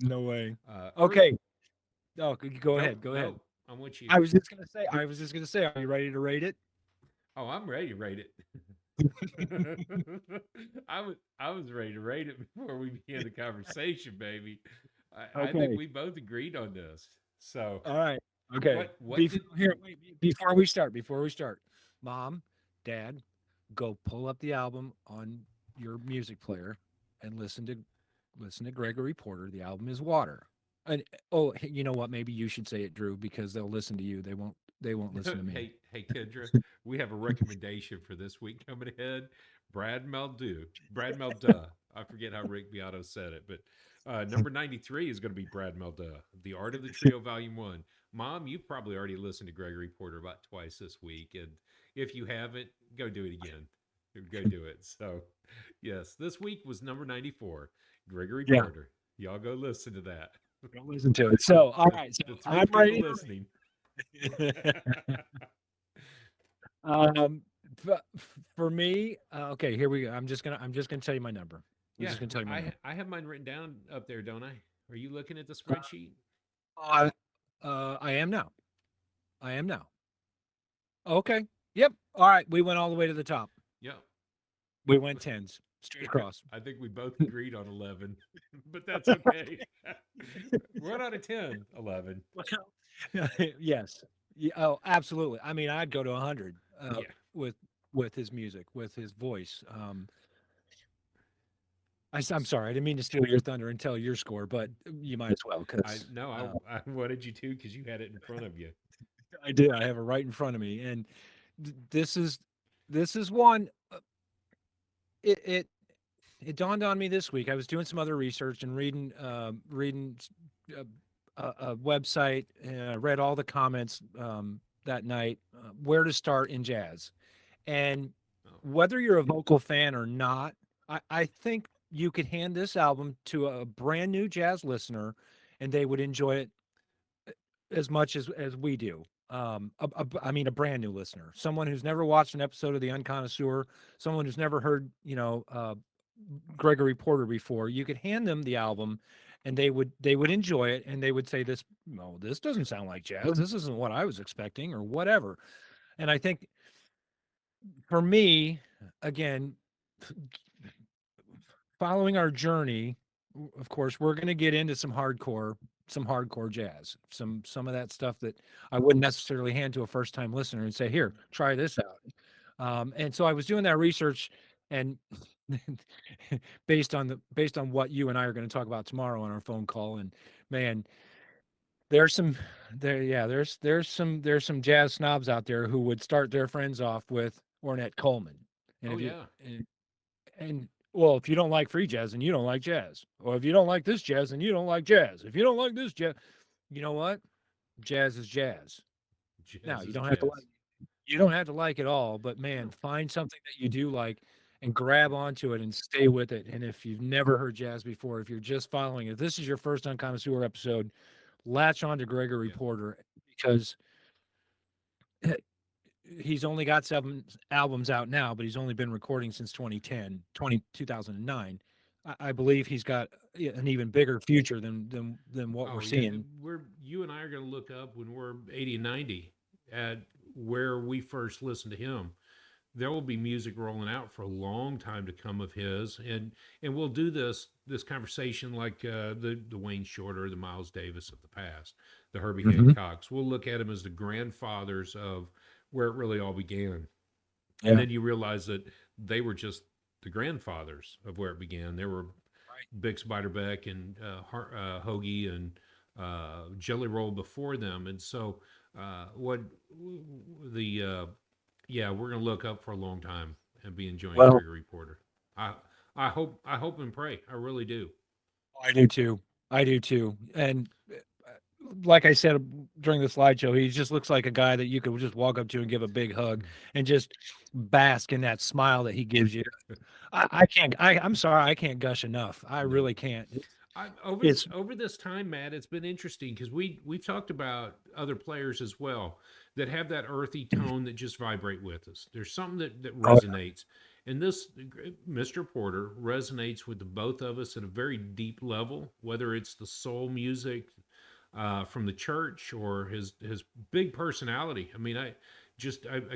no way. Early. Okay. Oh, go Nope, ahead. Go ahead. nope. I'm with you. I was just gonna say. Are you ready to rate it? Oh, I'm ready to rate it. I was ready to rate it before we began the conversation, baby. I think Okay. we both agreed on this. So All right. Okay. what did Before we start, Mom, Dad, go pull up the album on your music player and listen to Gregory Porter. The album is Water. And oh, you know what? Maybe you should say it, Drew, because they'll listen to you. They won't listen to me. hey Kendra, we have a recommendation for this week coming ahead. Brad Melduh. I forget how Rick Beato said it, but number 93 is going to be Brad Melduh, The Art of the Trio Volume 1. Mom, you've probably already listened to Gregory Porter about twice this week, and if you haven't, go do it again. Go do it. So, yes, this week was number 94, Gregory Yeah, Porter. Y'all go listen to that. don't listen to it. So, all the, right. So the three I'm people ready to listening. Um, for me, okay, here we go. I'm just gonna tell you my number. I'm Yeah, just gonna tell you my number. I have mine written down up there, don't I? Are you looking at the spreadsheet? Uh, I am now. I am now. Okay. Yep. All right. We went all the way to the top. Yeah. We went tens straight across. I think we both agreed on 11, but that's okay. One out of 10, 11. Yes. Oh, absolutely. I mean, I'd go to 100 Yeah. with his music, with his voice. I'm sorry, I didn't mean to steal your thunder and tell your score, but you might as well I because no, I wanted you to because you had it in front of you. I did. I have it right in front of me, and this is one. It it it dawned on me this week. I was doing some other research and reading a, a website. And I read all the comments that night. Where to start in jazz, and Oh, whether you're a vocal fan or not, I think you could hand this album to a brand new jazz listener, and they would enjoy it as much as we do. I mean, a brand new listener, someone who's never watched an episode of The Unconnoisseur, someone who's never heard, Gregory Porter before. You could hand them the album, and they would enjoy it, and they would say, "This, no, this doesn't sound like jazz. This isn't what I was expecting, or whatever." And I think for me, again, following our journey, of course, we're going to get into some hardcore jazz, some of that stuff that I wouldn't necessarily hand to a first time listener and say, "Here, try this out." And so I was doing that research, and based on what you and I are going to talk about tomorrow on our phone call, and man, there's some there's some jazz snobs out there who would start their friends off with Ornette Coleman, and oh if you yeah. and well, if you don't like free jazz, then you don't like jazz. Or if you don't like this jazz, then you don't like jazz. If you don't like this jazz, you know what? Jazz is jazz. Now, Jazz is jazz. you don't have to like it all, but man, No. find something that you do like and grab onto it and stay with it. And if you've never heard jazz before, if you're just following it, this is your first Unconnoisseur episode, latch on to Gregory Yeah. Porter because he's only got 7 albums out now, but he's only been recording since 2010, 2009. I believe he's got an even bigger future than what we're Oh yeah, seeing. you and I are going to look up when we're 80 and 90 at where we first listened to him. There will be music rolling out for a long time to come of his, and we'll do this conversation like the Wayne Shorter, the Miles Davis of the past, the Herbie Hmm. Hancocks. We'll look at him as the grandfathers of where it really all began, and Yeah. then you realize that they were just the grandfathers of where it began. There were Bix Beiderbecke and Hoagie and Jelly Roll before them, and so what the yeah, we're gonna look up for a long time and be enjoying Well, Gregory Porter. I I hope and pray. I really do. I do too. I do too. And like I said during the slideshow, he just looks like a guy that you could just walk up to and give a big hug and just bask in that smile that he gives you. I can't. I'm sorry, I can't gush enough. I No, really can't. I It's over this time, Matt, it's been interesting because we've talked about other players as well that have that earthy tone that just vibrate with us. There's something that oh, resonates, and this Mr. Porter resonates with the both of us at a very deep level. Whether it's the soul music from the church or his big personality. I mean, I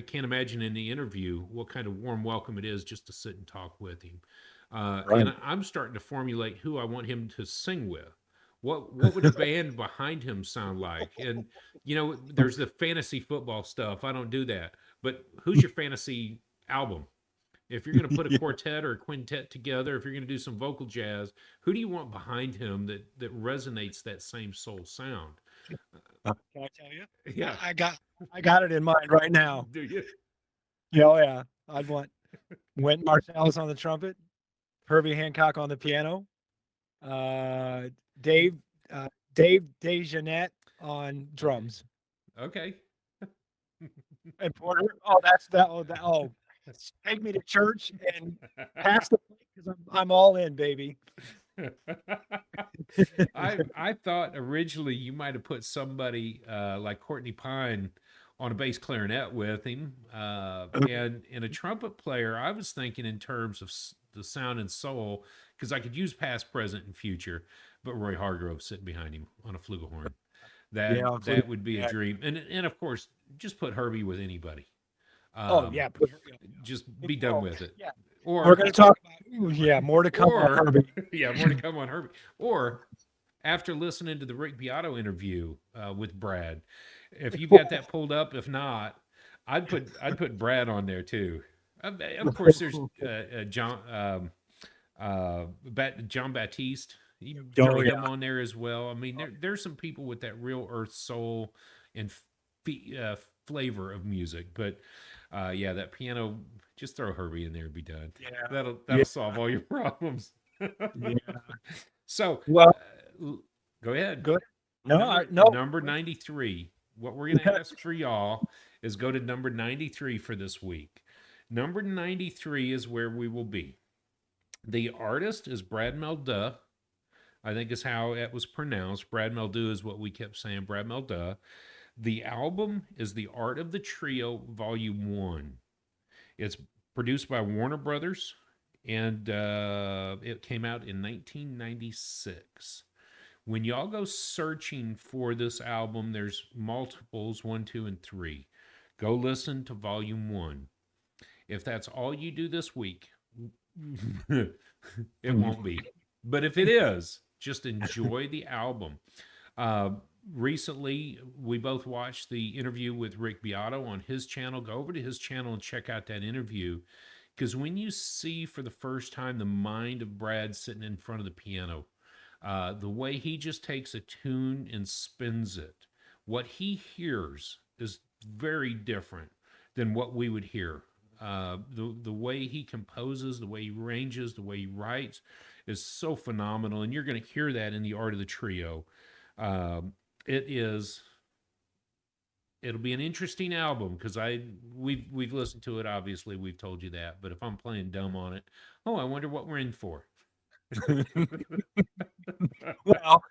can't imagine in the interview what kind of warm welcome it is just to sit and talk with him. right. And I'm starting to formulate who I want him to sing with. What would a band behind him sound like? And you know, there's the fantasy football stuff. I don't do that. But who's your fantasy album? If you're going to put a Yeah. quartet or a quintet together, if you're going to do some vocal jazz, who do you want behind him that resonates that same soul sound? Can I tell you? Yeah. I got it in mind right now. Do you? Yeah, oh yeah. I'd want Wynton Marsalis on the trumpet, Herbie Hancock on the piano, uh, Dave Dave Dejanette on Okay. drums, Okay. and Porter. Oh, that's that. Oh, that. Oh, take me to church and pass the plate because I'm all in, baby. I thought originally you might have put somebody like Courtney Pine on a bass clarinet with him, and a trumpet player. I was thinking in terms of the sound and soul because I could use past, present, and future. But Roy Hargrove sitting behind him on a flugelhorn. Yeah. That would be a Yeah. dream. And of course, just put Herbie with anybody. Oh Um, yeah. just be done Oh with it. yeah. We're Or gonna talk about yeah more to come on or Herbie. yeah, more to come on Herbie. Or after listening to the Rick Beato interview with Brad, if you've got that pulled up, if not, I'd put Brad on there too. Of course, there's John Baptiste. You Oh throw him yeah. on there as well. I mean, there's some people with that real earth soul and flavor of music. But yeah, that piano, just throw Herbie in there and be done. Yeah. Yeah. That'll solve all your problems. Yeah. So Well, go ahead. good. No, no. Number 93. What we're going to ask for y'all is go to number 93 for this week. Number 93 is where we will be. The artist is Brad Melduh. I think is how it was pronounced. Brad Melduh is what we kept saying, Brad Melduh. The album is The Art of the Trio, Volume 1. It's produced by Warner Brothers, and it came out in 1996. When y'all go searching for this album, there's multiples 1, 2, and 3. Go listen to Volume 1. If that's all you do this week, it won't be. But if it is, just enjoy the album. Uh, Recently, we both watched the interview with Rick Beato on his channel. Go over to his channel and check out that interview. Because when you see for the first time the mind of Brad sitting in front of the piano, the way he just takes a tune and spins it, what he hears is very different than what we would hear. The way he composes, the way he arranges, the way he writes is so phenomenal, and you're going to hear that in the Art of the Trio. It is. It'll be an interesting album because we've listened to it. Obviously, we've told you that. But if I'm playing dumb on it, oh, I wonder what we're in for. Well,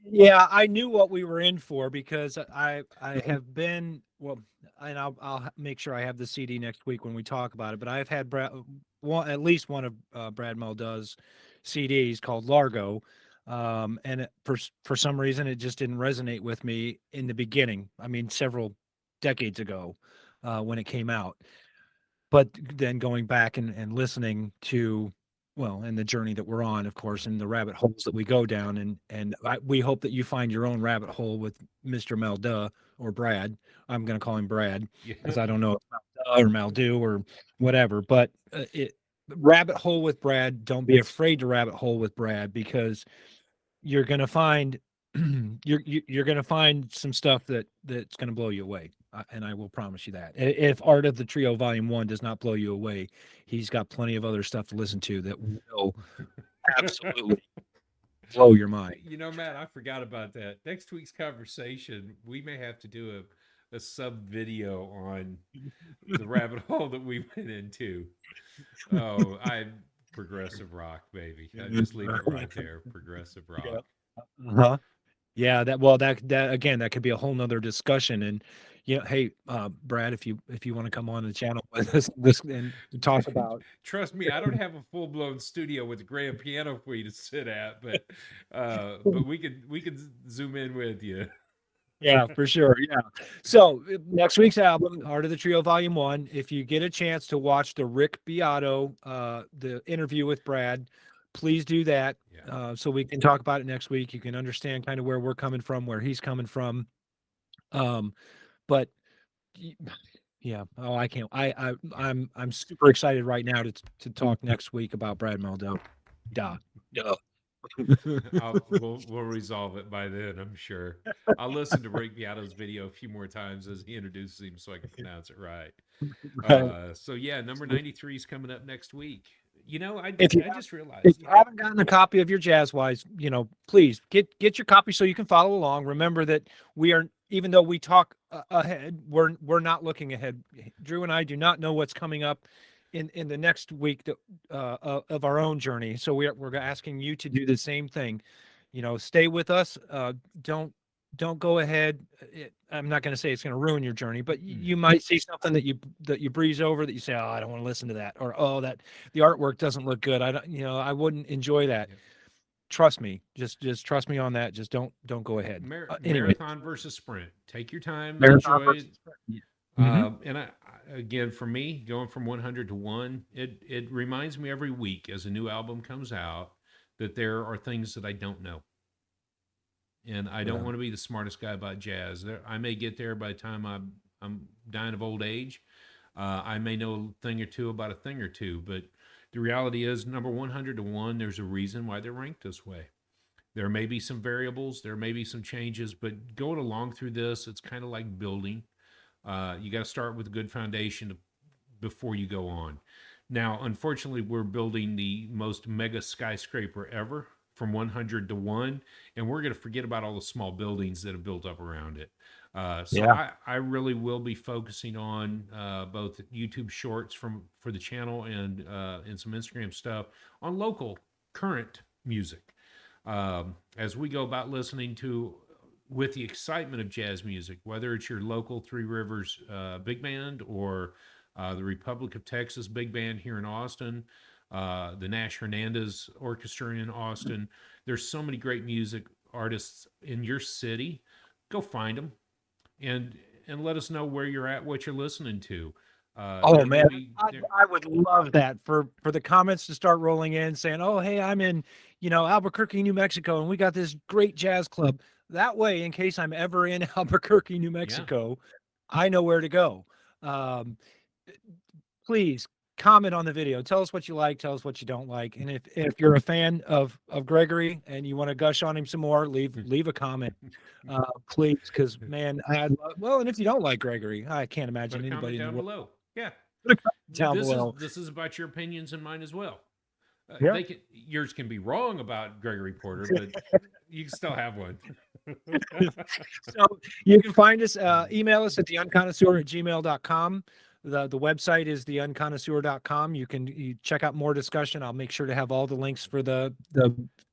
Yeah, I knew what we were in for because I have been well, and I'll make sure I have the CD next week when we talk about it. But I've had at least one of Brad Meldaux's CDs called Largo, and for some reason it just didn't resonate with me in the beginning. I mean, several decades ago when it came out. But then going back and listening to, well, and the journey that we're on, of course, and the rabbit holes that we go down, we hope that you find your own rabbit hole with Mr. Melda or Brad. I'm going to call him Brad Yeah. because I don't know if Melda or Maldu or whatever, but rabbit hole with Brad. Don't be afraid to rabbit hole with Brad because you're going to find you're going to find some stuff that's going to blow you away. And I will promise you that. If Art of the Trio Volume 1 does not blow you away, he's got plenty of other stuff to listen to that will absolutely blow your mind. You know, Matt, I forgot about that. Next week's conversation, we may have to do a sub video on the rabbit hole that we went into. Oh, I'm progressive rock, baby. I just leave it right there. Progressive rock. Uh-huh. Yeah, that again, that could be a whole nother discussion. And hey, Brad, if you want to come on the channel with us this and talk about. Trust me, I don't have a full blown studio with a grand piano for you to sit at, but we could zoom in with you. Yeah, for sure. Yeah. So next week's album, Art of the Trio Volume 1. If you get a chance to watch the Rick Beato, the interview with Brad, please do that. Yeah. So we can talk about it next week. You can understand kind of where we're coming from, where he's coming from. But yeah, oh, I can't. I'm super excited right now to talk next week about Brad Meldo. Duh. We'll resolve it by then, I'm sure. I'll listen to Rick Beato's video a few more times as he introduces him so I can pronounce it right. So yeah, number 93 is coming up next week. You know, I just realized if you haven't gotten a copy of your Jazzwise, please get your copy so you can follow along. Remember that we are, even though we talk ahead, we're not looking ahead. Drew and I do not know what's coming up in the next week of our own journey. So we're asking you to do the same thing. Stay with us. Don't go ahead. I'm not going to say it's going to ruin your journey, but you might see something that you breeze over, that you say, oh, I don't want to listen to that, or oh, that the artwork doesn't look good. I wouldn't enjoy that. Yeah. Trust me. Just trust me on that. Just don't go ahead. Anyway. Marathon versus sprint. Take your time. Enjoy it. And again, for me, going from 100 to 1, it reminds me every week as a new album comes out that there are things that I don't know. And I don't want to be the smartest guy about jazz. I may get there by the time I'm dying of old age. I may know a thing or two about a thing or two, but the reality is, number 100 to 1, there's a reason why they're ranked this way. There may be some variables, there may be some changes, but going along through this, it's kind of like building. You got to start with a good foundation before you go on. Now, unfortunately, we're building the most mega skyscraper ever from 100 to 1, and we're going to forget about all the small buildings that have built up around it. I really will be focusing on both YouTube shorts for the channel and some Instagram stuff on local current music. As we go about listening to, with the excitement of jazz music, whether it's your local Three Rivers big band or the Republic of Texas big band here in Austin, the Nash Hernandez Orchestra in Austin. There's so many great music artists in your city. Go find them and let us know where you're at, what you're listening to. Oh man, I would love that for the comments to start rolling in saying, oh, hey, I'm in, Albuquerque, New Mexico, and we got this great jazz club. That way, in case I'm ever in Albuquerque, New Mexico, I know where to go. Please comment on the video. Tell us what you like. Tell us what you don't like. And if you're a fan of Gregory and you want to gush on him some more, leave a comment, please. Because man, and if you don't like Gregory, I can't imagine anybody down below. Yeah, this is about your opinions and mine as well. Yours can be wrong about Gregory Porter, but you can still have one. So you can find us, email us at theunconnoisseur@gmail.com. The website is theunconnoisseur.com. You check out more discussion. I'll make sure to have all the links for the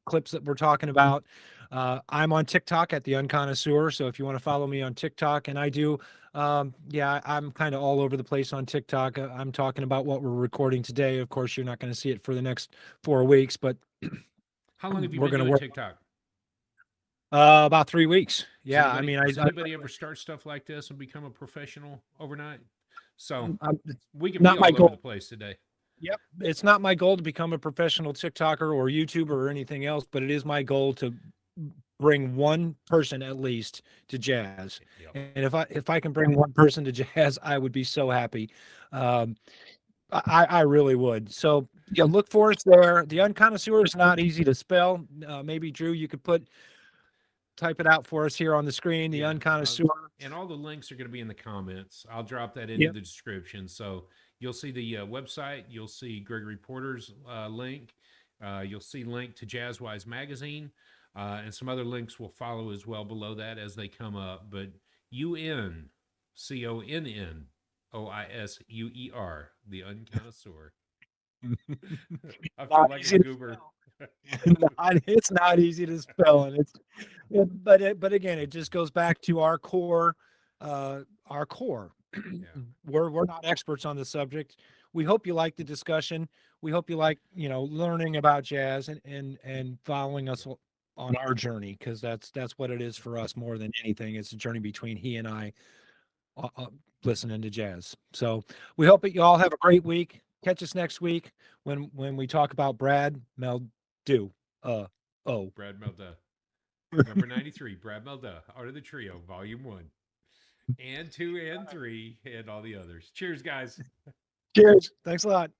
clips that we're talking about. I'm on TikTok at the Unconnoisseur. So if you want to follow me on TikTok, and I do, yeah, I'm kind of all over the place on TikTok. I'm talking about what we're recording today. Of course, you're not going to see it for the next 4 weeks, but How long have you we're been going to doing work TikTok? about 3 weeks. Yeah, I mean, Does anybody ever start stuff like this and become a professional overnight? So it's we can be not my all over the goal. place today. Yep. It's not my goal to become a professional TikToker or YouTuber or anything else, but it is my goal to bring one person at least to jazz. Yep. And if I can bring one person to jazz, I would be so happy. Um, I really would. So yeah, look for us there. The Unconnoisseur is not easy to spell. Maybe Drew, you could type it out for us here on the screen. The Unconnoisseur. And all the links are going to be in the comments. I'll drop that into Yep. the description. So you'll see the website. You'll see Gregory Porter's link. You'll see link to Jazzwise magazine, and some other links will follow as well below that as they come up. But UNCONNOISUER, the Unconnoisseur. I feel Not like easy a to goober. it's not easy to spell, and but again, it just goes back to our core. Our core. Yeah. We're not experts on the subject. We hope you like the discussion. We hope you like learning about jazz and following us on our journey, because that's what it is for us more than anything. It's a journey between he and I, listening to jazz. So we hope that you all have a great week. Catch us next week when we talk about Brad Meldu. Oh. Brad Melda. Number 93, Brad Melda, Art of the Trio, Volume 1, and 2 and 3, and all the others. Cheers, guys. Cheers. Thanks a lot.